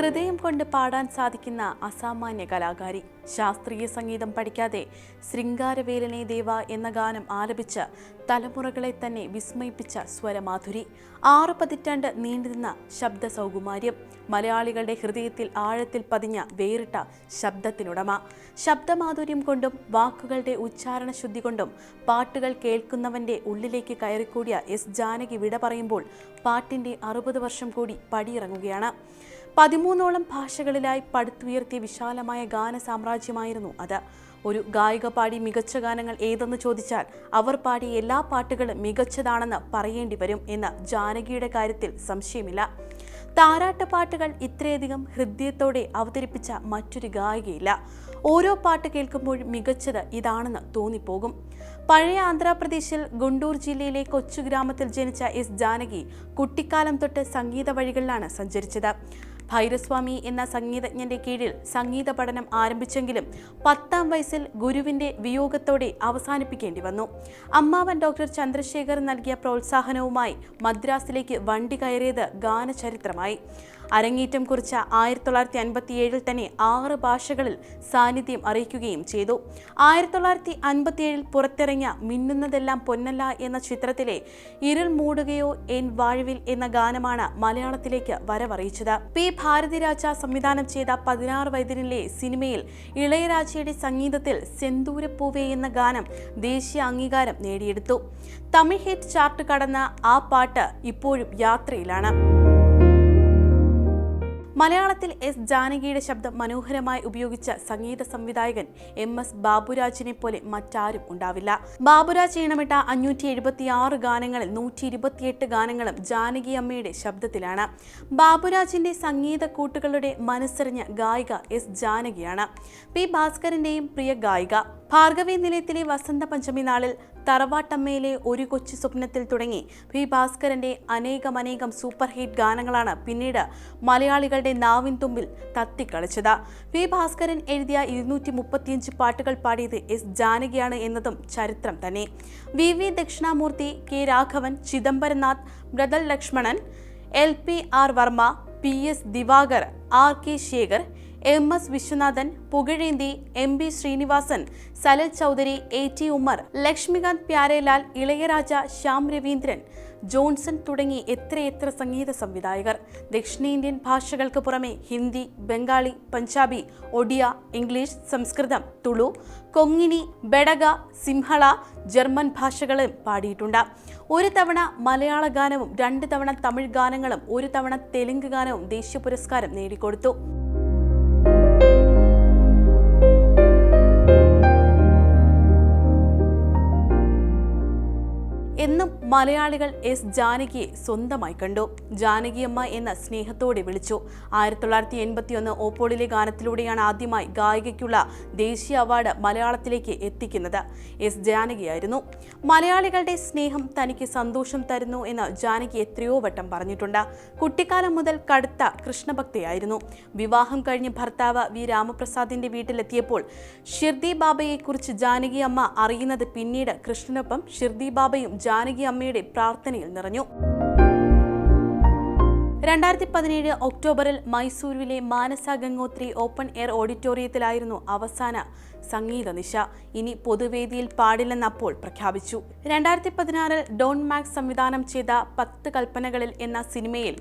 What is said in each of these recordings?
ഹൃദയം കൊണ്ട് പാടാൻ സാധിക്കുന്ന അസാമാന്യ കലാകാരി. ശാസ്ത്രീയ സംഗീതം പഠിക്കാതെ ശൃംഗാരവേലനെ ദേവ എന്ന ഗാനം ആലപിച്ച് തലമുറകളെ തന്നെ വിസ്മയിപ്പിച്ച സ്വരമാധുരി. 6 പതിറ്റാണ്ട് നീണ്ടുനിന്ന ശബ്ദ സൗകുമാര്യം. മലയാളികളുടെ ഹൃദയത്തിൽ ആഴത്തിൽ പതിഞ്ഞ വേറിട്ട ശബ്ദത്തിനുടമ. ശബ്ദമാധുര്യം കൊണ്ടും വാക്കുകളുടെ ഉച്ചാരണ ശുദ്ധി കൊണ്ടും പാട്ടുകൾ കേൾക്കുന്നവന്റെ ഉള്ളിലേക്ക് കയറിക്കൂടിയ എസ് ജാനകി വിട പറയുമ്പോൾ പാട്ടിന്റെ 60 വർഷം കൂടി പടിയിറങ്ങുകയാണ്. 13ഓളം ഭാഷകളിലായി പടുത്തുയർത്തിയ വിശാലമായ ഗാന സാമ്രാജ്യമായിരുന്നു അത്. ഒരു ഗായിക പാടി മികച്ച ഗാനങ്ങൾ ഏതെന്ന് ചോദിച്ചാൽ അവർ പാടിയ എല്ലാ പാട്ടുകളും മികച്ചതാണെന്ന് പറയേണ്ടി വരും എന്ന് ജാനകിയുടെ കാര്യത്തിൽ സംശയമില്ല. താരാട്ട് പാട്ടുകൾ ഇത്രയധികം ഹൃദയത്തോടെ അവതരിപ്പിച്ച മറ്റൊരു ഗായികയില്ല. ഓരോ പാട്ട് കേൾക്കുമ്പോഴും മികച്ചത് ഇതാണെന്ന് തോന്നിപ്പോകും. പഴയ ആന്ധ്രാപ്രദേശിൽ ഗുണ്ടൂർ ജില്ലയിലെ കൊച്ചു ഗ്രാമത്തിൽ ജനിച്ച എസ് ജാനകി കുട്ടിക്കാലം തൊട്ട് സംഗീത വഴികളിലാണ് സഞ്ചരിച്ചത്. ഭൈരസ്വാമി എന്ന സംഗീതജ്ഞന്റെ കീഴിൽ സംഗീത പഠനം ആരംഭിച്ചെങ്കിലും 10ാം വയസ്സിൽ ഗുരുവിന്റെ വിയോഗത്തോടെ അവസാനിപ്പിക്കേണ്ടി വന്നു. അമ്മാവൻ ഡോക്ടർ ചന്ദ്രശേഖർ നൽകിയ പ്രോത്സാഹനവുമായി മദ്രാസിലേക്ക് വണ്ടി കയറിയത് ഗാനചരിത്രമായി. അരങ്ങേറ്റം കുറിച്ച 1957 തന്നെ 6 ഭാഷകളിൽ സാന്നിധ്യം അറിയിക്കുകയും ചെയ്തു. 1957 പുറത്തിറങ്ങിയ മിന്നുന്നതെല്ലാം പൊന്നല്ല എന്ന ചിത്രത്തിലെ ഇരുൾ മൂടുകയോ എൻ വാഴ്വിൽ എന്ന ഗാനമാണ് മലയാളത്തിലേക്ക് വരവറിയിച്ചത്. പി ഭാരതിരാജ സംവിധാനം ചെയ്ത 16 വയതിനിലെ സിനിമയിൽ ഇളയരാജയുടെ സംഗീതത്തിൽ സെന്തൂരപ്പൂവേ എന്ന ഗാനം ദേശീയ അംഗീകാരം നേടിയെടുത്തു. തമിഴ് ഹിറ്റ് ചാർട്ട് കടന്ന ആ പാട്ട് ഇപ്പോഴും യാത്രയിലാണ്. മലയാളത്തിൽ എസ് ജാനകിയുടെ ശബ്ദം മനോഹരമായി ഉപയോഗിച്ച സംഗീത സംവിധായകൻ MS ബാബുരാജിനെ പോലെ മറ്റാരും ഉണ്ടാവില്ല. ബാബുരാജ് ഈണമിട്ട 576 ഗാനങ്ങളിൽ 128 ഗാനങ്ങളും ജാനകി അമ്മയുടെ ശബ്ദത്തിലാണ്. ബാബുരാജിന്റെ സംഗീത കൂട്ടുകളുടെ മനസ്സറിഞ്ഞ ഗായിക എസ് ജാനകിയാണ്. പി ഭാസ്കരന്റെയും പ്രിയ ഗായിക. ഭാർഗവി നിലയത്തിലെ വസന്ത പഞ്ചമി നാളിൽ, തറവാട്ടമ്മയിലെ ഒരു കൊച്ചു സ്വപ്നത്തിൽ തുടങ്ങി പി ഭാസ്കരന്റെ അനേകം സൂപ്പർ ഹിറ്റ് ഗാനങ്ങളാണ് പിന്നീട് മലയാളികളുടെ നാവിൻ തുമ്പിൽ തത്തിക്കളിച്ചത്. പി ഭാസ്കരൻ എഴുതിയ 235 പാട്ടുകൾ പാടിയത് എസ് ജാനകിയാണ് എന്നതും ചരിത്രം തന്നെ. VV Dakshinamoorthy, K Raghavan, Chidambaranath, brother Lakshmanan, LPR Varma, PS Divakar, RK Sekhar, MS Viswanathan, Pukazhenthi, MB Srinivasan, Salil Chowdhury, AT Ummer, Laxmikant Pyarelal, Ilaiyaraaja, Shyam Raveendran, Johnson തുടങ്ങി എത്രയെത്ര സംഗീത സംവിധായകർ. ദക്ഷിണേന്ത്യൻ ഭാഷകൾക്ക് പുറമെ ഹിന്ദി, ബംഗാളി, പഞ്ചാബി, ഒഡിയ, ഇംഗ്ലീഷ്, സംസ്കൃതം, തുളു, കൊങ്ങിണി, ബെടക, സിംഹള, ജർമ്മൻ ഭാഷകളും പാടിയിട്ടുണ്ട്. 1 തവണ മലയാള ഗാനവും 2 തവണ തമിഴ് ഗാനങ്ങളും 1 തവണ തെലുങ്ക് ഗാനവും ദേശീയ പുരസ്കാരം നേടിക്കൊടുത്തു. എന്നും മലയാളികൾ എസ് ജാനകിയെ സ്വന്തമായി കണ്ടു. ജാനകിയമ്മ എന്ന സ്നേഹത്തോടെ വിളിച്ചു. 1981 ഓപ്പോളിലെ ഗാനത്തിലൂടെയാണ് ആദ്യമായി ഗായികയ്ക്കുള്ള ദേശീയ അവാർഡ് മലയാളത്തിലേക്ക് എത്തിക്കുന്നത്. എസ് ജാനകിയായിരുന്നു. മലയാളികളുടെ സ്നേഹം തനിക്ക് സന്തോഷം തരുന്നു എന്ന് ജാനകി എത്രയോ വട്ടം പറഞ്ഞിട്ടുണ്ട്. കുട്ടിക്കാലം മുതൽ കടുത്ത കൃഷ്ണഭക്തയായിരുന്നു. വിവാഹം കഴിഞ്ഞ് ഭർത്താവ് വി രാമപ്രസാദിന്റെ വീട്ടിലെത്തിയപ്പോൾ ഷിർദി ബാബയെക്കുറിച്ച് ജാനകി അമ്മ അറിയുന്നത് പിന്നീട് കൃഷ്ണനൊപ്പം ഷിർദി ബാബയും ജാനകി അമ്മയുടെ പ്രാർത്ഥനയിൽ നിറഞ്ഞു. 2017 ഒക്ടോബറിൽ മൈസൂരുവിലെ മാനസ ഗംഗോത്രി ഓപ്പൺ എയർ ഓഡിറ്റോറിയത്തിലായിരുന്നു അവസാന സംഗീത നിശ. ഇനി പൊതുവേദിയിൽ പാടില്ലെന്നപ്പോൾ പ്രഖ്യാപിച്ചു. 2016 ഡോൺ മാക്സ് സംവിധാനം ചെയ്ത 10 കൽപ്പനകളിൽ എന്ന സിനിമയിൽ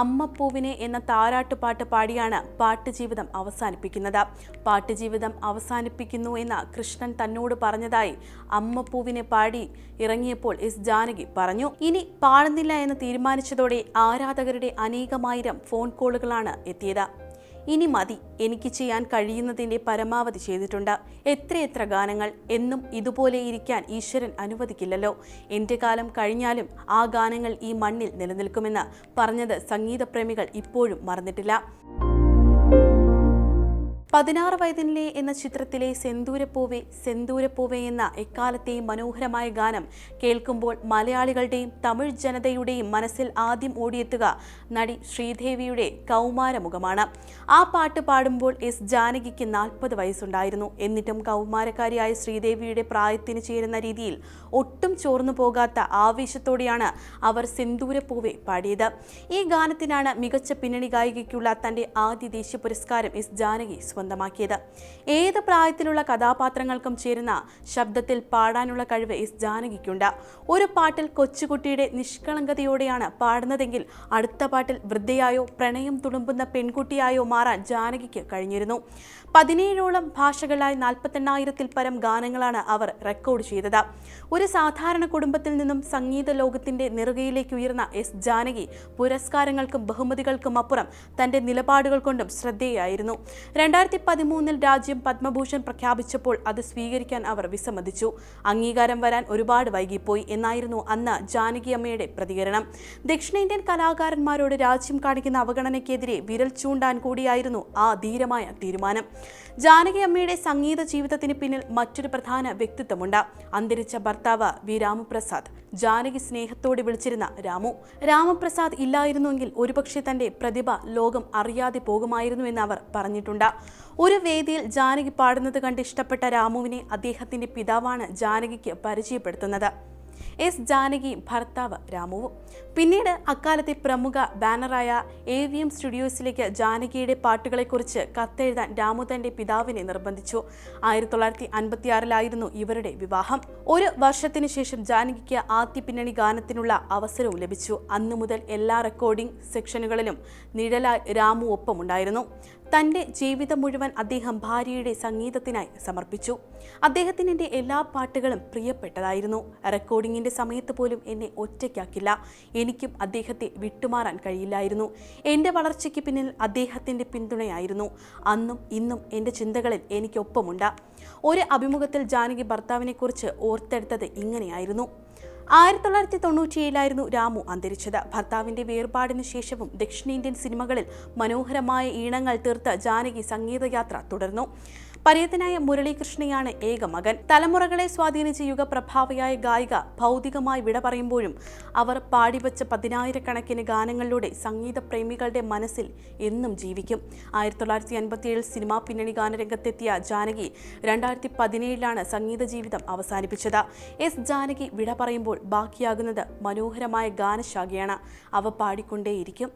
അമ്മപ്പൂവിനെ എന്ന താരാട്ടുപാട്ട് പാടിയാണ് പാട്ടുജീവിതം അവസാനിപ്പിക്കുന്നത്. പാട്ടുജീവിതം അവസാനിപ്പിക്കുന്നു എന്ന് കൃഷ്ണൻ തന്നോട് പറഞ്ഞതായി അമ്മപ്പൂവിനെ പാടി ഇറങ്ങിയപ്പോൾ എസ് ജാനകി പറഞ്ഞു. ഇനി പാടുന്നില്ല എന്ന് തീരുമാനിച്ചതോടെ ആരാധകരുടെ അനേകമായിരം ഫോൺ കോളുകളാണ് എത്തിയത്. ഇനി മതി, എനിക്ക് ചെയ്യാൻ കഴിയുന്നതിൻ്റെ പരമാവധി ചെയ്തിട്ടുണ്ട്. എത്രയെത്ര ഗാനങ്ങൾ. എന്നും ഇതുപോലെ ഇരിക്കാൻ ഈശ്വരൻ അനുവദിക്കില്ലല്ലോ. എൻ്റെ കാലം കഴിഞ്ഞാലും ആ ഗാനങ്ങൾ ഈ മണ്ണിൽ നിലനിൽക്കുമെന്ന് പറഞ്ഞത് സംഗീതപ്രേമികൾ ഇപ്പോഴും മറന്നിട്ടില്ല. 16 വയതിനിലെ എന്ന ചിത്രത്തിലെ സെന്തൂരപ്പൂവേ സെന്തൂരപ്പൂവേ എന്ന എക്കാലത്തെയും മനോഹരമായ ഗാനം കേൾക്കുമ്പോൾ മലയാളികളുടെയും തമിഴ് ജനതയുടെയും മനസ്സിൽ ആദ്യം ഓടിയെത്തുക നടി ശ്രീദേവിയുടെ കൗമാരമുഖമാണ്. ആ പാട്ട് പാടുമ്പോൾ എസ് ജാനകിക്ക് 40 വയസ്സുണ്ടായിരുന്നു. എന്നിട്ടും കൗമാരക്കാരിയായ ശ്രീദേവിയുടെ പ്രായത്തിന് ചേരുന്ന രീതിയിൽ ഒട്ടും ചോർന്നു പോകാത്ത ആവേശത്തോടെയാണ് അവർ സെന്തൂരപ്പൂവേ പാടിയത്. ഈ ഗാനത്തിനാണ് മികച്ച പിന്നണി ഗായികയ്ക്കുള്ള തന്റെ ആദ്യ ദേശീയ പുരസ്കാരം എസ് ജാനകി സ്വന്തമാക്കിയത്. ഏത് പ്രായത്തിലുള്ള കഥാപാത്രങ്ങൾക്കും ചേരുന്ന ശബ്ദത്തിൽ പാടാനുള്ള കഴിവ് എസ് ജാനകിക്കുണ്ട്. ഒരു പാട്ടിൽ കൊച്ചുകുട്ടിയുടെ നിഷ്കളങ്കതയോടെയാണ് പാടുന്നതെങ്കിൽ അടുത്ത പാട്ടിൽ വൃദ്ധയായോ പ്രണയം തുളുമ്പുന്ന പെൺകുട്ടിയായോ മാറാൻ ജാനകിക്ക് കഴിഞ്ഞിരുന്നു. 17ഓളം ഭാഷകളായി 48,000-ൽ പരം ഗാനങ്ങളാണ് അവർ റെക്കോർഡ് ചെയ്തത്. ഒരു സാധാരണ കുടുംബത്തിൽ നിന്നും സംഗീത ലോകത്തിന്റെ നെറുകയിലേക്ക് ഉയർന്ന എസ് ജാനകി പുരസ്കാരങ്ങൾക്കും ബഹുമതികൾക്കും അപ്പുറം തന്റെ നിലപാടുകൾ കൊണ്ടും ശ്രദ്ധേയായിരുന്നു. 2013-ൽ രാജ്യം പത്മഭൂഷൺ പ്രഖ്യാപിച്ചപ്പോൾ അത് സ്വീകരിക്കാൻ അവർ വിസമ്മതിച്ചു. അംഗീകാരം വരാൻ ഒരുപാട് വൈകിപ്പോയി എന്നായിരുന്നു അന്ന് ജാനകി അമ്മയുടെ പ്രതികരണം. ദക്ഷിണേന്ത്യൻ കലാകാരന്മാരോട് രാജ്യം കാണിക്കുന്ന അവഗണനയ്ക്കെതിരെ വിരൽ ചൂണ്ടാൻ കൂടിയായിരുന്നു ആ ധീരമായ തീരുമാനം. ജാനകി അമ്മയുടെ സംഗീത ജീവിതത്തിന് പിന്നിൽ മറ്റൊരു പ്രധാന വ്യക്തിത്വമുണ്ട്. അന്തരിച്ച ഭർത്താവ് വി രാമപ്രസാദ്. ജാനകി സ്നേഹത്തോടെ വിളിച്ചിരുന്ന രാമു. രാമപ്രസാദ് ഇല്ലായിരുന്നുവെങ്കിൽ ഒരുപക്ഷെ തന്റെ പ്രതിഭ ലോകം അറിയാതെ പോകുമായിരുന്നു എന്ന് അവർ പറഞ്ഞിട്ടുണ്ട്. ഒരു വേദിയിൽ ജാനകി പാടുന്നത് കണ്ട് ഇഷ്ടപ്പെട്ട രാമുവിനെ അദ്ദേഹത്തിന്റെ പിതാവാണ് ജാനകിക്ക് പരിചയപ്പെടുത്തുന്നത്. എസ് ജാനകിയും ഭർത്താവ് രാമുവും. പിന്നീട് അക്കാലത്തെ പ്രമുഖ ബാനറായ AVM സ്റ്റുഡിയോസിലേക്ക് ജാനകിയുടെ പാട്ടുകളെക്കുറിച്ച് കത്തെഴുതാൻ രാമു തന്റെ പിതാവിനെ നിർബന്ധിച്ചു. 1956-ലായിരുന്നു ഇവരുടെ വിവാഹം. ഒരു വർഷത്തിനു ശേഷം ജാനകിക്ക് ആദ്യ പിന്നണി ഗാനത്തിനുള്ള അവസരവും ലഭിച്ചു. അന്നു മുതൽ എല്ലാ റെക്കോർഡിംഗ് സെക്ഷനുകളിലും നിഴലായി രാമു ഒപ്പമുണ്ടായിരുന്നു. തന്റെ ജീവിതം മുഴുവൻ അദ്ദേഹം ഭാര്യയുടെ സംഗീതത്തിനായി സമർപ്പിച്ചു. അദ്ദേഹത്തിന് എൻ്റെ എല്ലാ പാട്ടുകളും പ്രിയപ്പെട്ടതായിരുന്നു. റെക്കോർഡിങ്ങിന്റെ സമയത്ത് പോലും എന്നെ ഒറ്റയ്ക്കാക്കില്ല. എനിക്കും അദ്ദേഹത്തെ വിട്ടുമാറാൻ കഴിയില്ലായിരുന്നു. എൻ്റെ വളർച്ചയ്ക്ക് പിന്നിൽ അദ്ദേഹത്തിൻ്റെ പിന്തുണയായിരുന്നു. അന്നും ഇന്നും എൻ്റെ ചിന്തകളിൽ എനിക്കൊപ്പമുണ്ട്. ഒരു അഭിമുഖത്തിൽ ജാനകി ഭർത്താവിനെക്കുറിച്ച് ഓർത്തെടുത്തത് ഇങ്ങനെയായിരുന്നു. 1997-ലായിരുന്നു രാമു അന്തരിച്ചത്. ഭർത്താവിന്റെ വേർപാടിനു ശേഷവും ദക്ഷിണേന്ത്യൻ സിനിമകളിൽ മനോഹരമായ ഈണങ്ങൾ തീർത്ത് ജാനകി സംഗീതയാത്ര തുടർന്നു. പരിയതനായ മുരളീകൃഷ്ണയാണ് ഏക മകൻ. തലമുറകളെ സ്വാധീനിച്ച യുഗപ്രഭാവയായ ഗായിക ഭൗതികമായി വിട പറയുമ്പോഴും അവർ പാടിവെച്ച 10,000-കണക്കിന് ഗാനങ്ങളിലൂടെ സംഗീത പ്രേമികളുടെ മനസ്സിൽ എന്നും ജീവിക്കും. 1957-ൽ സിനിമാ പിന്നണി ഗാനരംഗത്തെത്തിയ ജാനകി 2017-ലാണ് സംഗീത ജീവിതം അവസാനിപ്പിച്ചത്. എസ് ജാനകി വിട പറയുമ്പോൾ ബാക്കിയാകുന്നത് മനോഹരമായ ഗാനശാഖയാണ്. അവ പാടിക്കൊണ്ടേയിരിക്കും.